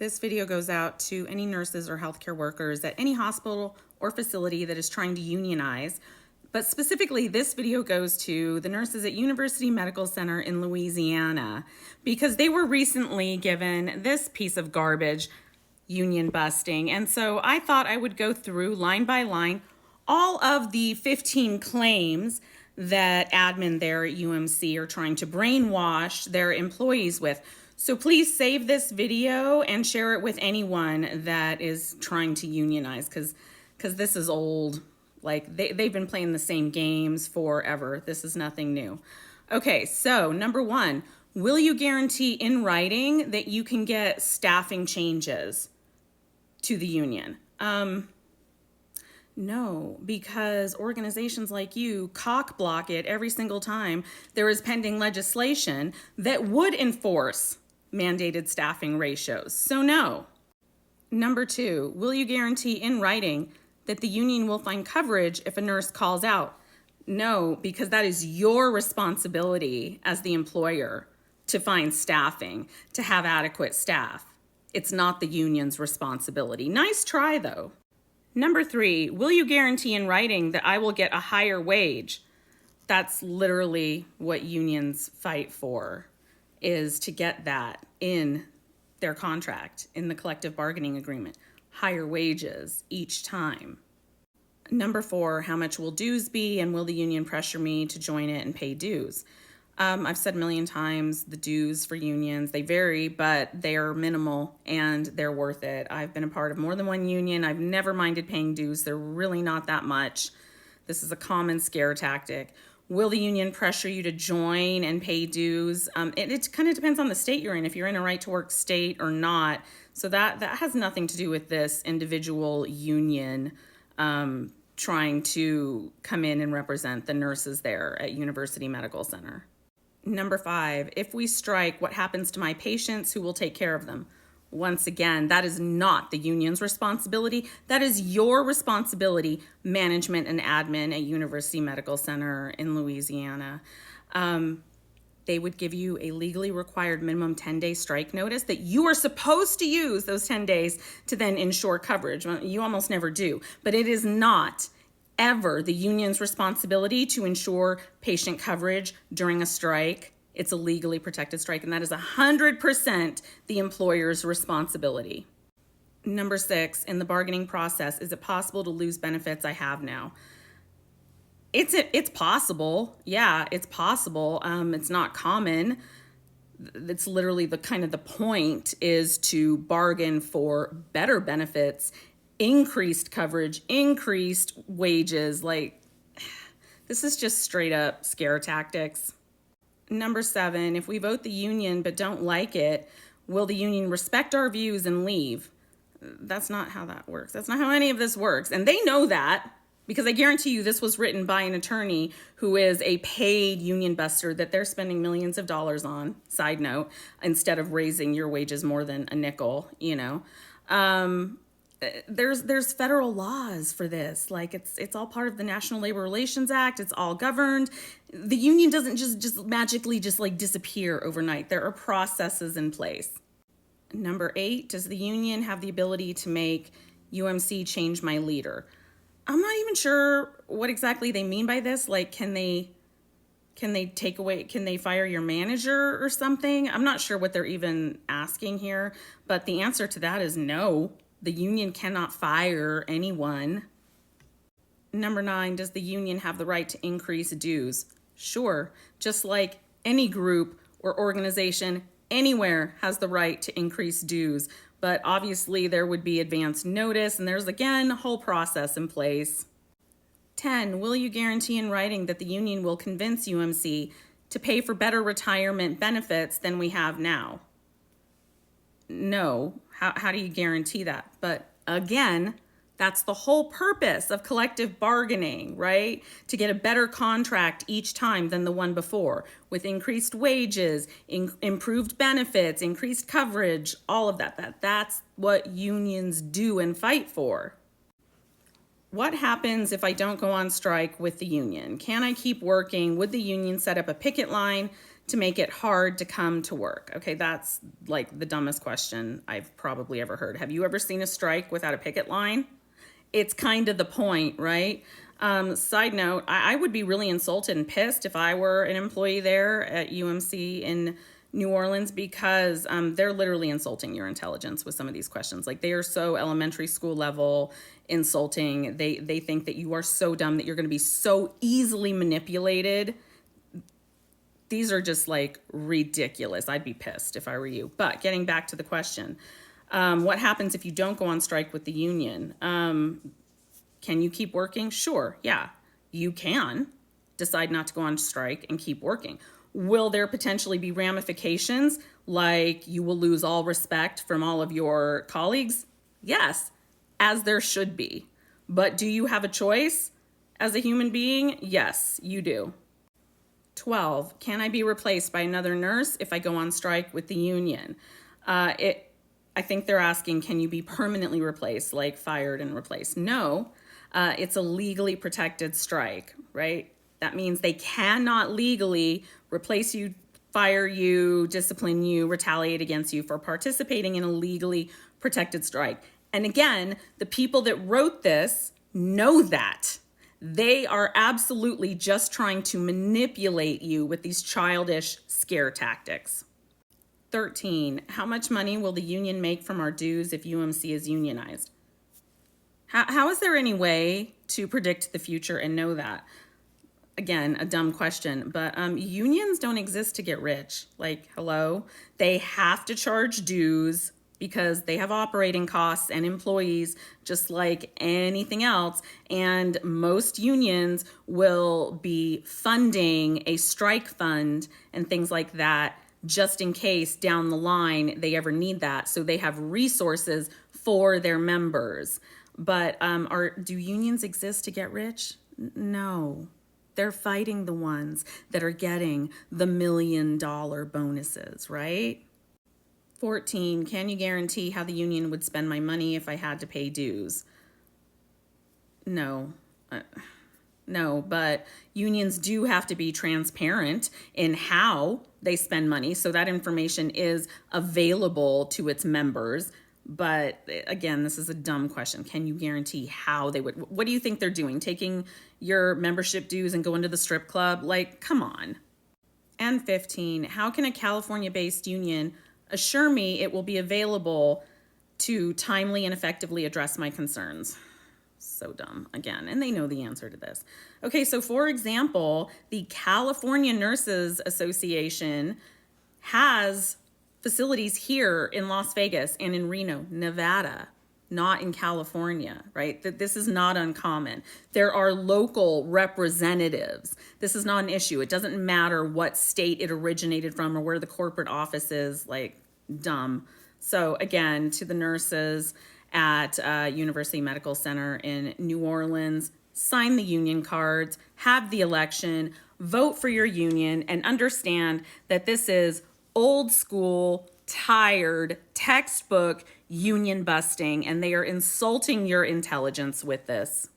This video goes out to any nurses or healthcare workers at any hospital or facility that is trying to unionize. But specifically, this video goes to the nurses at University Medical Center in Louisiana because they were recently given this piece of garbage, union busting. And so I thought I would go through line by line all of the 15 claims that admin there at UMC are trying to brainwash their employees with. So please save this video and share it with anyone that is trying to unionize because this is old. Like they've been playing the same games forever. This is nothing new. Okay, so number one, will you guarantee in writing that you can get staffing changes to the union? No, because organizations like you cock block it every single time there is pending legislation that would enforce mandated staffing ratios. So no. Number two, will you guarantee in writing that the union will find coverage if a nurse calls out? No, because that is your responsibility as the employer to find staffing, to have adequate staff. It's not the union's responsibility. Nice try, though. Number three, will you guarantee in writing that I will get a higher wage? That's literally what unions fight for, is to get that in their contract, in the collective bargaining agreement. Higher wages each time. Number four, how much will dues be, and will the union pressure me to join it and pay dues? I've said a million times the dues for unions, they vary, but they are minimal and they're worth it. I've been a part of more than one union. I've never minded paying dues. They're really not that much. This is a common scare tactic. Will the union pressure you to join and pay dues? It kind of depends on the state you're in, if you're in a right to work state or not. So that has nothing to do with this individual union trying to come in and represent the nurses there at University Medical Center. Number five, if we strike, what happens to my patients? Who will take care of them? Once again, that is not the union's responsibility. That is your responsibility, management and admin at University Medical Center in Louisiana. They would give you a legally required minimum 10-day strike notice that you are supposed to use those 10 days to then ensure coverage. You almost never do, but it is not ever the union's responsibility to ensure patient coverage during a strike. It's a legally protected strike, and that is 100% the employer's responsibility. Number six, in the bargaining process, is it possible to lose benefits I have now? It's possible. Yeah, it's possible. It's not common. It's literally the point is to bargain for better benefits, increased coverage, increased wages. Like, this is just straight up scare tactics. Number seven, if we vote the union but don't like it, will the union respect our views and leave? That's not how that works. That's not how any of this works. And they know that because I guarantee you this was written by an attorney who is a paid union buster that they're spending millions of dollars on, side note, instead of raising your wages more than a nickel, There's federal laws for this. Like it's all part of the National Labor Relations Act. It's all governed. The union doesn't just magically disappear overnight. There are processes in place. Number eight, does the union have the ability to make UMC change my leader? I'm not even sure what exactly they mean by this. Like, can they fire your manager or something? I'm not sure what they're even asking here, but the answer to that is no. The union cannot fire anyone. Number nine, does the union have the right to increase dues? Sure, just like any group or organization anywhere has the right to increase dues, but obviously there would be advance notice, and there's again a whole process in place. 10, will you guarantee in writing that the union will convince UMC to pay for better retirement benefits than we have now? No. How do you guarantee that? But again, that's the whole purpose of collective bargaining, right? To get a better contract each time than the one before, with increased wages, improved benefits, increased coverage, all of that. That's what unions do and fight for. What happens if I don't go on strike with the union? Can I keep working? Would the union set up a picket line to make it hard to come to work? Okay, that's like the dumbest question I've probably ever heard. Have you ever seen a strike without a picket line? It's kind of the point, right? Side note, I would be really insulted and pissed if I were an employee there at UMC in New Orleans, because they're literally insulting your intelligence with some of these questions. Like, they are so elementary school level insulting. They think that you are so dumb that you're going to be so easily manipulated. These are just like ridiculous. I'd be pissed if I were you. But getting back to the question, what happens if you don't go on strike with the union? Can you keep working? Sure, yeah, you can decide not to go on strike and keep working. Will there potentially be ramifications, like you will lose all respect from all of your colleagues? Yes, as there should be. But do you have a choice as a human being? Yes, you do. 12, can I be replaced by another nurse if I go on strike with the union? I think they're asking, can you be permanently replaced, like fired and replaced? No, it's a legally protected strike, right? That means they cannot legally replace you, fire you, discipline you, retaliate against you for participating in a legally protected strike. And again, the people that wrote this know that. They are absolutely just trying to manipulate you with these childish scare tactics. 13, how much money will the union make from our dues if UMC is unionized? How is there any way to predict the future and know that? Again, a dumb question, but unions don't exist to get rich. Like, hello? They have to charge dues because they have operating costs and employees just like anything else. And most unions will be funding a strike fund and things like that just in case down the line they ever need that. So they have resources for their members. But do unions exist to get rich? No. They're fighting the ones that are getting the $1 million bonuses, right? 14, can you guarantee how the union would spend my money if I had to pay dues? No. No, but unions do have to be transparent in how they spend money, so that information is available to its members. But again, this is a dumb question. Can you guarantee how they would? What do you think they're doing? Taking your membership dues and going to the strip club? Like, come on. And 15, how can a California-based union assure me it will be available to timely and effectively address my concerns? So dumb, again, and they know the answer to this. Okay, so for example, the California Nurses Association has facilities here in Las Vegas and in Reno, Nevada, not in California, right? That this is not uncommon. There are local representatives. This is not an issue. It doesn't matter what state it originated from or where the corporate office is, like, dumb. So again, to the nurses at University Medical Center in New Orleans, sign the union cards, have the election, vote for your union, and understand that this is old school, tired, textbook union busting, and they are insulting your intelligence with this.